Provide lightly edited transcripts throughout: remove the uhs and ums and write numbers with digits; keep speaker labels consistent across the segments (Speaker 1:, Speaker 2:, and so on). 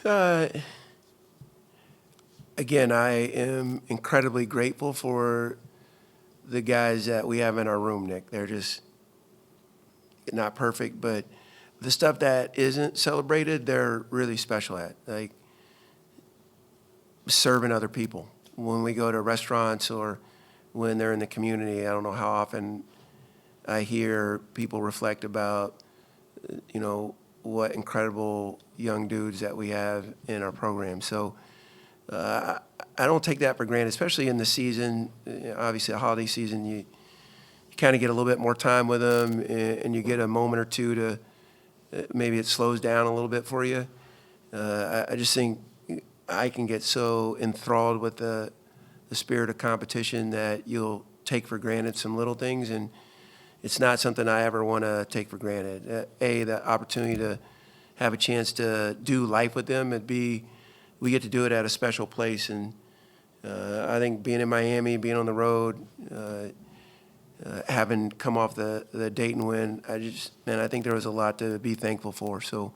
Speaker 1: Uh, Again, I am incredibly grateful for the guys that we have in our room, Nick. They're just not perfect, but the stuff that isn't celebrated, they're really special at, like serving other people. When we go to restaurants or when they're in the community, I don't know how often I hear people reflect about, what incredible young dudes that we have in our program. So I don't take that for granted, especially in the season. Obviously, the holiday season, you kind of get a little bit more time with them, and you get a moment or two to maybe it slows down a little bit for you. I just think I can get so enthralled with the spirit of competition that you'll take for granted some little things, and it's not something I ever want to take for granted. The opportunity to have a chance to do life with them, and B, we get to do it at a special place. And I think being in Miami, being on the road, having come off the Dayton win, I think there was a lot to be thankful for. So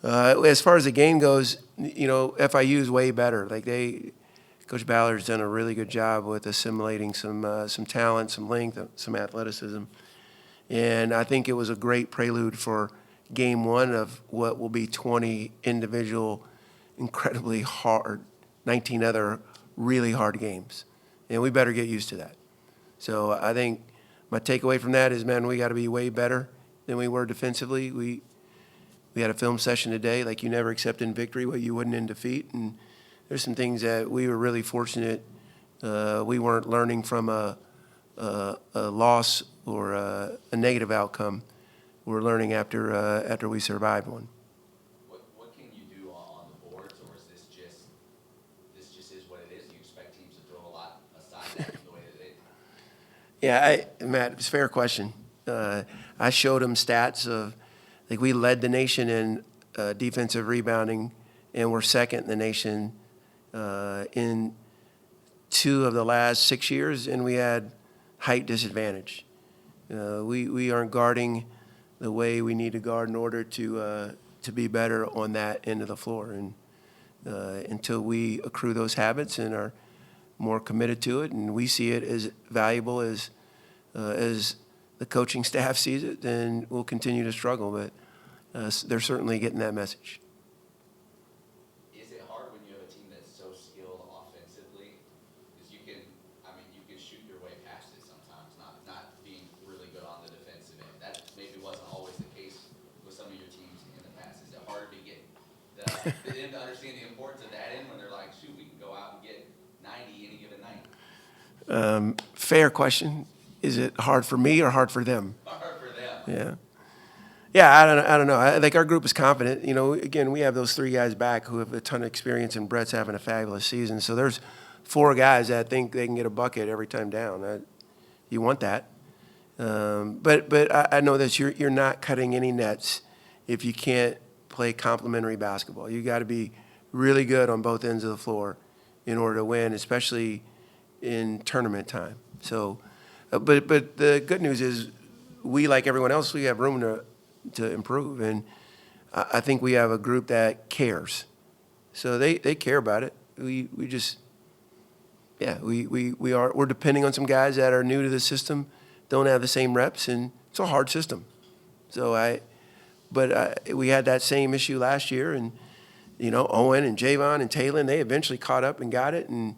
Speaker 1: as far as the game goes, FIU is way better. Coach Ballard's done a really good job with assimilating some talent, some length, some athleticism. And I think it was a great prelude for game one of what will be 20 individual, incredibly hard, 19 other really hard games. And we better get used to that. So I think my takeaway from that is, man, we got to be way better than we were defensively. We had a film session today, like you never accept in victory what you wouldn't in defeat. And there's some things that we were really fortunate we weren't learning from a loss or a negative outcome. We're learning after we survived one.
Speaker 2: What can you do on the boards, or is this just is what it is? You expect teams to throw a lot aside the way that they.
Speaker 1: Yeah, Matt, it's a fair question. I showed him stats of, like, we led the nation in defensive rebounding, and we're second in the nation in 2 of the last 6 years, and we had height disadvantage. We aren't guarding the way we need to guard in order to be better on that end of the floor. And until we accrue those habits and are more committed to it, and we see it as valuable as the coaching staff sees it, then we'll continue to struggle. But they're certainly getting that message.
Speaker 2: Is it hard when you have a team that's so skilled offensively? Because you can shoot your way past it sometimes, not being really good on the defensive end. That maybe wasn't always the case with some of your teams in the past. Is it hard to get them to understand the importance of that end when they're like, shoot, we can go out and get 90 any given night?
Speaker 1: Fair question. Is it hard for me or hard for them?
Speaker 2: Hard for them.
Speaker 1: Yeah. Yeah, I don't know. I think our group is confident. Again, we have those 3 guys back who have a ton of experience, and Brett's having a fabulous season. So there's 4 guys that think they can get a bucket every time down. You want that. But I know that you're not cutting any nets if you can't play complementary basketball. You got to be really good on both ends of the floor in order to win, especially in tournament time. So, but the good news is we, like everyone else, we have room to improve, and I think we have a group that cares. So they care about it. We're depending on some guys that are new to the system, don't have the same reps, and it's a hard system. So we had that same issue last year, and Owen and Javon and Talon, they eventually caught up and got it, and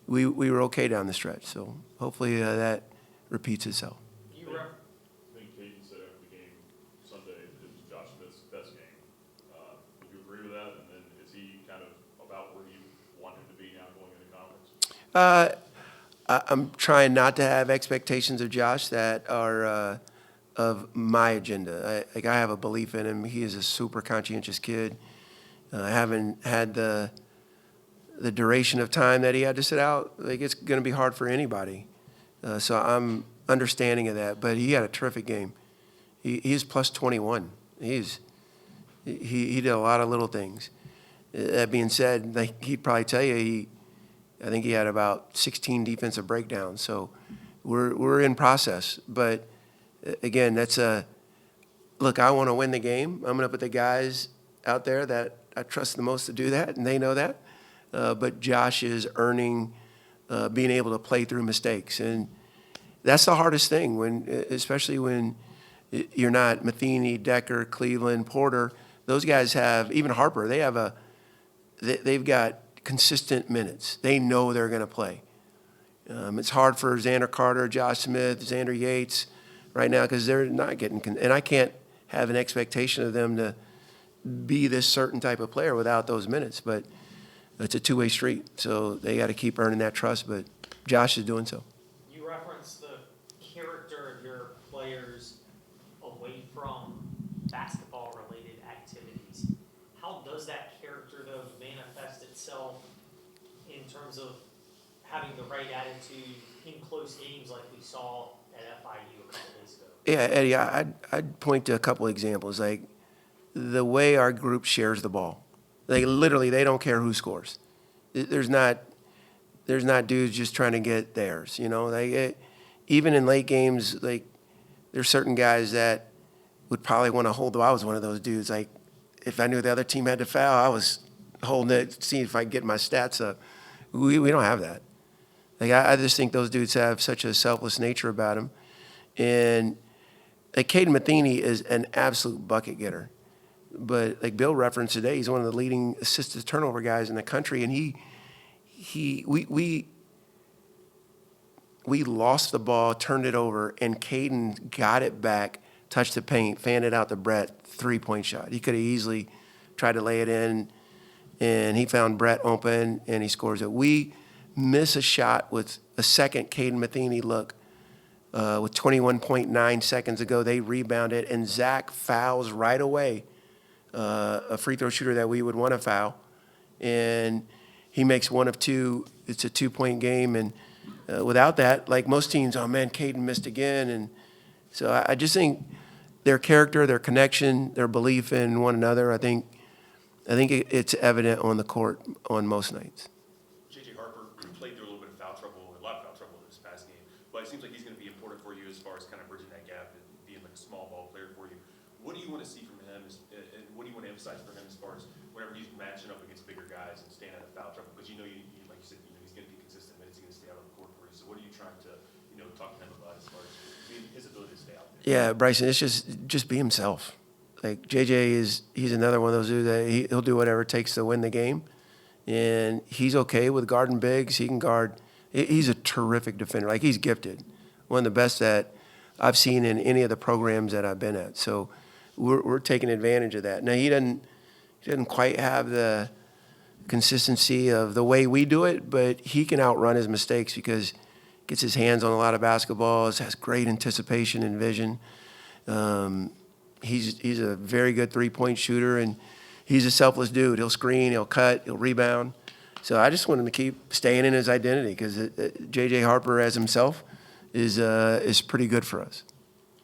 Speaker 1: we were okay down the stretch. So hopefully that repeats itself.
Speaker 3: I think Caden said after the game Sunday it was Josh Smith's best game. Would you agree with that? And then is he kind of about where you want him to be now going into conference?
Speaker 1: I'm trying not to have expectations of Josh that are of my agenda. I have a belief in him. He is a super conscientious kid. I haven't had the duration of time that he had to sit out. It's going to be hard for anybody. So I'm understanding of that. But he had a terrific game. He's plus 21. He did a lot of little things. That being said, he'd probably tell you I think he had about 16 defensive breakdowns. So we're in process. But again, look, I want to win the game. I'm going to put the guys out there that I trust the most to do that, and they know that. But Josh is earning being able to play through mistakes, and that's the hardest thing especially when you're not Matheny, Decker, Cleveland, Porter. Those guys have, even Harper. They've got consistent minutes. They know they're going to play. It's hard for Xander Carter, Josh Smith, Xander Yates right now because they're not getting, and I can't have an expectation of them to be this certain type of player without those minutes. But it's a two-way street, so they got to keep earning that trust. But Josh is doing so.
Speaker 4: You referenced the character of your players away from basketball-related activities. How does that character, though, manifest itself in terms of having the right attitude in close games like we saw at FIU a couple days ago?
Speaker 1: Yeah, Eddie, I'd point to a couple examples, like the way our group shares the ball. Like literally, they don't care who scores. There's not dudes just trying to get theirs. Even in late games, like there's certain guys that would probably want to hold. I was one of those dudes. Like if I knew the other team had to foul, I was holding it, seeing if I could get my stats up. We don't have that. Like I just think those dudes have such a selfless nature about them, and like Caden Matheny is an absolute bucket getter. But like Bill referenced today, he's one of the leading assist to turnover guys in the country, and we lost the ball, turned it over, and Caden got it back, touched the paint, fanned it out to Brett, 3-point shot. He could have easily tried to lay it in, and he found Brett open, and he scores it. We miss a shot with a second Caden Matheny look. With 21.9 seconds ago, they rebound it, and Zach fouls right away. A free throw shooter that we would want to foul, and he makes one of two. It's a 2-point game, and without that, like most teams, oh man, Caden missed again, and so I just think their character, their connection, their belief in one another. I think it's evident on the court on most nights.
Speaker 5: J.J. Harper played through a little bit of foul trouble, a lot of foul trouble in this past game, but it seems like he's going to be important for you as far as kind of bridging that gap and being like a small ball player for you. What do you want to see from him, and what do you want to emphasize for him as far as whenever he's matching up against bigger guys and staying out of foul trouble? Because like you said, he's going to be consistent minutes, he's going to stay out on the court for you. So what are you trying to, talk to him about as far as his ability to stay out there?
Speaker 1: Yeah, Bryson, it's just be himself. Like JJ he's another one of those dudes that he'll do whatever it takes to win the game, and he's okay with guarding bigs. He can guard. He's a terrific defender. Like he's gifted, one of the best that I've seen in any of the programs that I've been at. So we're taking advantage of that. Now he doesn't quite have the consistency of the way we do it, but he can outrun his mistakes because he gets his hands on a lot of basketballs, has great anticipation and vision. He's a very good 3-point shooter, and he's a selfless dude. He'll screen, he'll cut, he'll rebound. So I just want him to keep staying in his identity because J.J. Harper as himself is pretty good for us.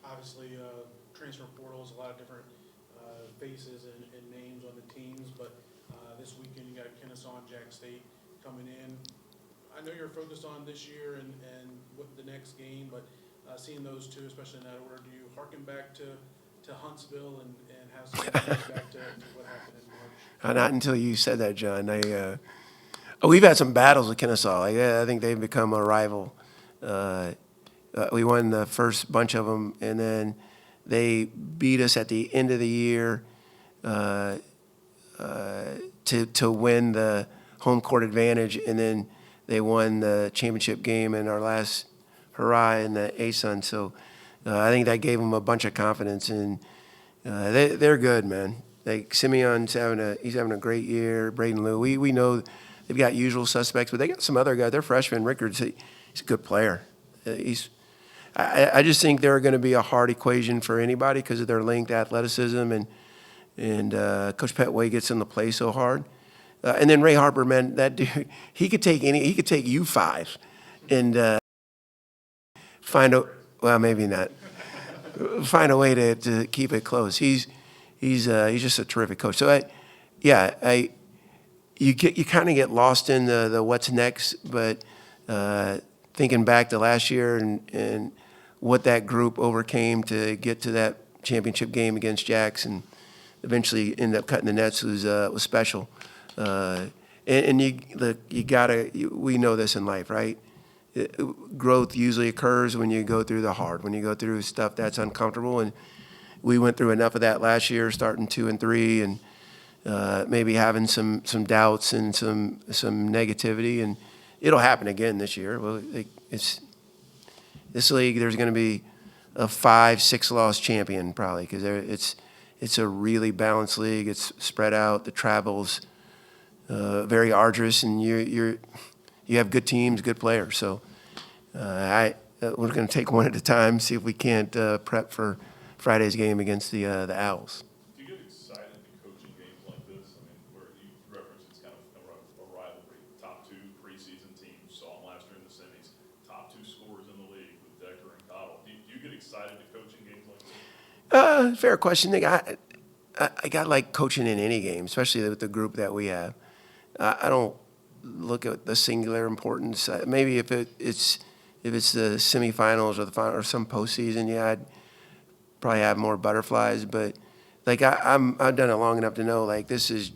Speaker 6: Obviously, transfer portal is a lot of different faces and names on the teams, but this weekend you got Kennesaw and Jack State coming in. I know you're focused on this year and what the next game, but seeing those two, especially in that order, do you harken back to Huntsville and have some back to what happened in March?
Speaker 1: Not until you said that, John. We've had some battles with Kennesaw. I think they've become a rival. We won the first bunch of them, and then they beat us at the end of the year to win the home court advantage, and then they won the championship game in our last hurrah in the ASUN. So I think that gave them a bunch of confidence, and they're good, man. Like Simeon's he's having a great year. Braden Liu, we know they've got usual suspects, but they got some other guys. Their freshman Rickards, he's a good player. I just think they're going to be a hard equation for anybody because of their length, athleticism, and Coach Petway gets them to play so hard. And then Ray Harper, man, that dude, he could take you 5 and maybe not. Find a way to keep it close. He's just a terrific coach. So you kind of get lost in the what's next, but thinking back to last year and what that group overcame to get to that championship game against Jackson, eventually ended up cutting the nets was special. And you gotta, we know this in life, right? Growth usually occurs when you go through the hard, when you go through stuff that's uncomfortable. And we went through enough of that last year, starting 2-3, and maybe having some doubts and some negativity, and it'll happen again this year. Well, it's this league. There's going to be a 5-6 loss champion probably, because it's a really balanced league. It's spread out. The travel's very arduous, and you have good teams, good players. So we're going to take one at a time, see if we can't prep for Friday's game against the Owls.
Speaker 3: Do you get excited in coaching games like this? I mean, where you reference it's kind of a rivalry. Top 2 preseason teams, saw them last year in the semis. Top 2 scorers in the league with Decker and Cottle. Do you get excited in coaching games like this?
Speaker 1: Fair question. I got like coaching in any game, especially with the group that we have. I don't look at the singular importance. Maybe if it's the semifinals or the final or some postseason, yeah, I'd probably have more butterflies. But like I've done it long enough to know like this is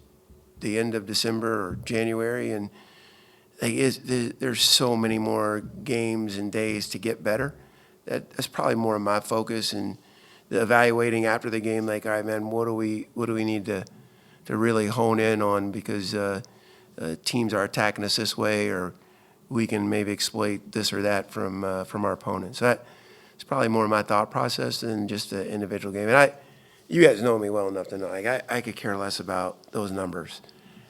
Speaker 1: the end of December or January, and like there's so many more games and days to get better. That's probably more of my focus, and the evaluating after the game. Like, all right, man, what do we need to really hone in on, because teams are attacking us this way, or we can maybe exploit this or that from our opponents. So it's probably more my thought process than just the individual game. And you guys know me well enough to know, like, I could care less about those numbers.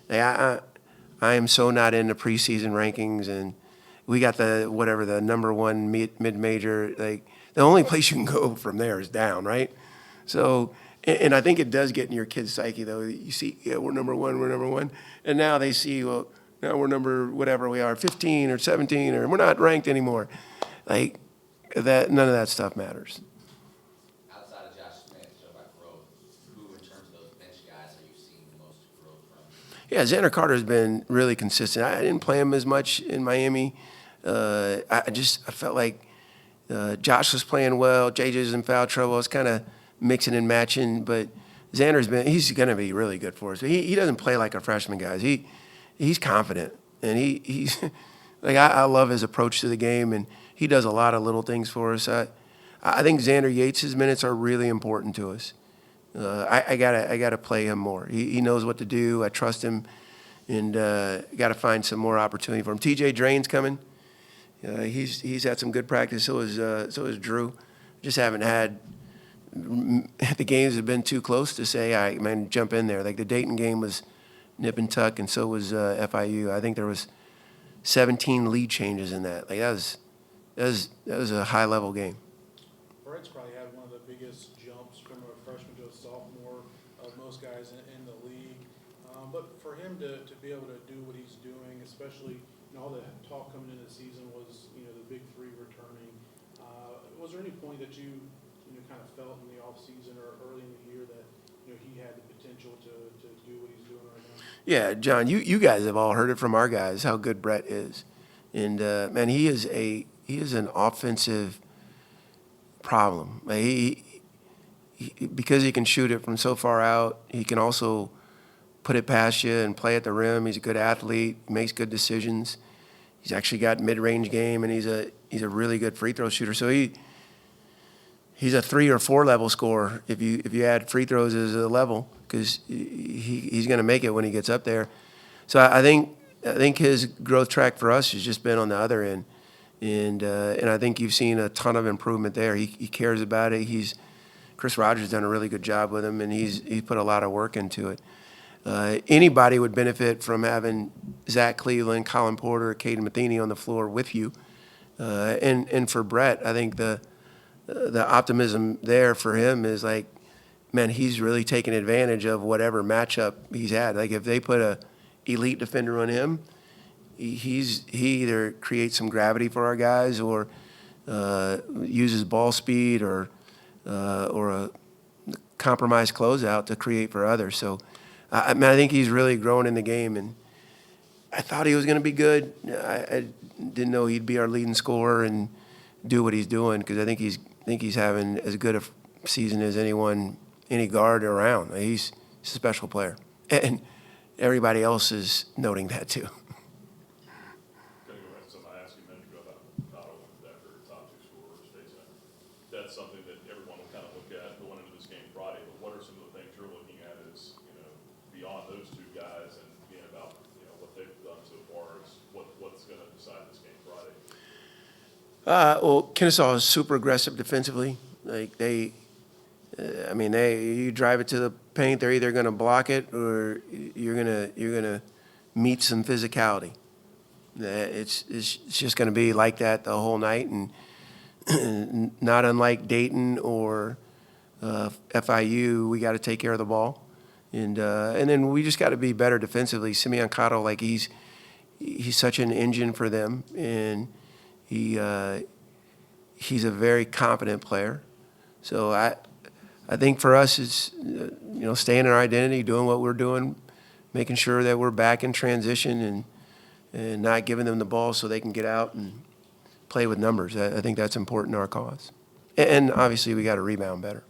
Speaker 1: Like, I am so not into preseason rankings, and we got the number 1 mid-major. Like, the only place you can go from there is down, right? So, and I think it does get in your kid's psyche, though. You see, yeah, we're number 1, and now they see, well, now we're number whatever we are, 15 or 17, or we're not ranked anymore. Like, that, none of that stuff matters.
Speaker 2: Outside of Josh Smith, so about growth, who in terms of those bench guys are you seeing the most growth from?
Speaker 1: Yeah, Xander Carter's been really consistent. I didn't play him as much in Miami. I felt like Josh was playing well. JJ's in foul trouble. I was kind of mixing and matching, but he's going to be really good for us. He doesn't play like a freshman, guys. He's confident, and he's like, I love his approach to the game, and he does a lot of little things for us. I think Xander Yates' minutes are really important to us. I gotta play him more. He knows what to do. I trust him, and got to find some more opportunity for him. TJ Drain's coming. He's had some good practice. So is Drew. Just haven't had. The games have been too close to say, I man, jump in there. Like the Dayton game was nip and tuck, and so was FIU. I think there was 17 lead changes in that. Like that was a high level game.
Speaker 6: Brett's probably had one of the biggest jumps from a freshman to a sophomore of most guys in the league. But for him to be able to do what he's doing, especially all the talk coming into the season was the big 3 returning. Was there any point that you kind of felt in the off season or early in the year that he had the potential to do what he's doing right now?
Speaker 1: Yeah, John, you guys have all heard it from our guys how good Brett is, and man, he is an offensive problem. Because he can shoot it from so far out, he can also put it past you and play at the rim. He's a good athlete, makes good decisions. He's actually got mid-range game, and he's a really good free throw shooter. So he's a 3 or 4 level scorer if you add free throws as a level, because he's going to make it when he gets up there. So I think his growth track for us has just been on the other end, and I think you've seen a ton of improvement there. He cares about it. Chris Rogers done a really good job with him, and he's put a lot of work into it. Anybody would benefit from having Zach Cleveland, Colin Porter, Caden Matheny on the floor with you, and for Brett, I think the optimism there for him is like, man, he's really taking advantage of whatever matchup he's had. Like if they put a elite defender on him, he either creates some gravity for our guys or uses ball speed or a compromised closeout to create for others. So I think he's really grown in the game, and I thought he was going to be good. I didn't know he'd be our leading scorer and do what he's doing, because I think he's having as good a season as any guard around. He's He's a special player. And everybody else is noting that too.
Speaker 5: Gonna go back to something I asked you a minute ago about Cottle after top two scorer, state center. That's something that everyone will kind of look at going into this game Friday, but what are some of the things you're looking at as, beyond those two guys and being about, what they've done so far is what's gonna decide this game Friday?
Speaker 1: Well, Kennesaw is super aggressive defensively. Like you drive it to the paint, they're either going to block it or you're gonna meet some physicality. It's just going to be like that the whole night, and not unlike Dayton or FIU, we got to take care of the ball, and then we just got to be better defensively. Simeon Cotto, like he's such an engine for them, and he's a very competent player. So I think for us it's staying in our identity, doing what we're doing, making sure that we're back in transition and not giving them the ball so they can get out and play with numbers. I think that's important to our cause. And obviously we got to rebound better.